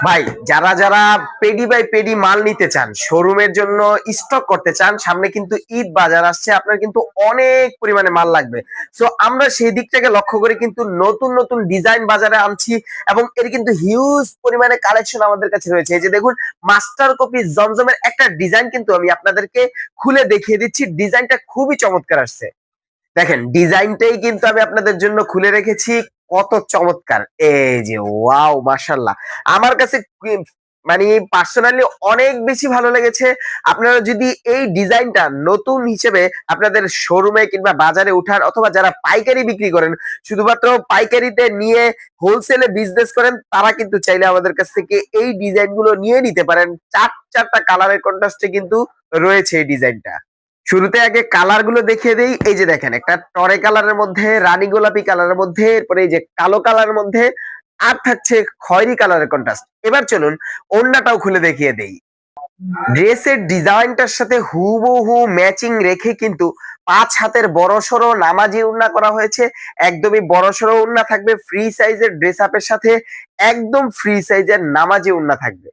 ভাই, যারা যারা পেডি বাই পেডি মাল নিতে চান, শোরুমের জন্য স্টক করতে চান, সামনে কিন্তু ঈদ বাজার আসছে, আপনার কিন্তু অনেক পরিমাণে মাল লাগবে। সো আমরা সেই দিকটাকে লক্ষ্য করে কিন্তু নতুন নতুন ডিজাইন বাজারে আনছি, এবং এর কিন্তু হিউজ পরিমাণে কালেকশন আমাদের কাছে রয়েছে। এই যে দেখুন, মাস্টার কপি জমজমের একটা ডিজাইন কিন্তু আমি আপনাদেরকে খুলে দেখিয়ে দিচ্ছি। ডিজাইনটা খুবই চমৎকার আসছে। দেখেন, ডিজাইনটাই কিন্তু আমি আপনাদের জন্য খুলে রেখেছি। কত চমৎকার! এই যে ওয়াও, মাশাআল্লাহ। আমার কাছে মানে পার্সোনালি অনেক বেশি ভালো লেগেছে। আপনারা যদি এই ডিজাইনটা নতুন হিসেবে আপনাদের শোরুমে কিংবা বাজারে উঠান, অথবা যারা পাইকারি বিক্রি করেন, শুধুমাত্র পাইকারিতে নিয়ে হোলসেলে বিজনেস করেন, তারা কিন্তু চাইলে আমাদের কাছ থেকে এই ডিজাইনগুলো নিয়ে নিতে পারেন। ৪টা কালারের কন্ট্রাস্টে কিন্তু রয়েছে এই ডিজাইনটা। শুরুতে আগে কালার গুলো দেখিয়ে দেই। এই যে দেখেন, একটা টরে কালারের মধ্যে, রানী গোলাপি কালারের মধ্যে, এরপরে এই যে কালো কালারের মধ্যে, আর থাকছে খয়েরি কালারের কন্ট্রাস্ট। এবার চলুন ওড়নাটাও খুলে দেখিয়ে দেই। ড্রেসের ডিজাইনটার সাথে হুবহু ম্যাচিং রেখে কিন্তু 5 হাতের বড়সড় নামাজি ওড়না করা হয়েছে। একদমই বড়সড় ওড়না থাকবে, ফ্রি সাইজের ড্রেস আপের সাথে একদম ফ্রি সাইজের নামাজি ওড়না থাকবে।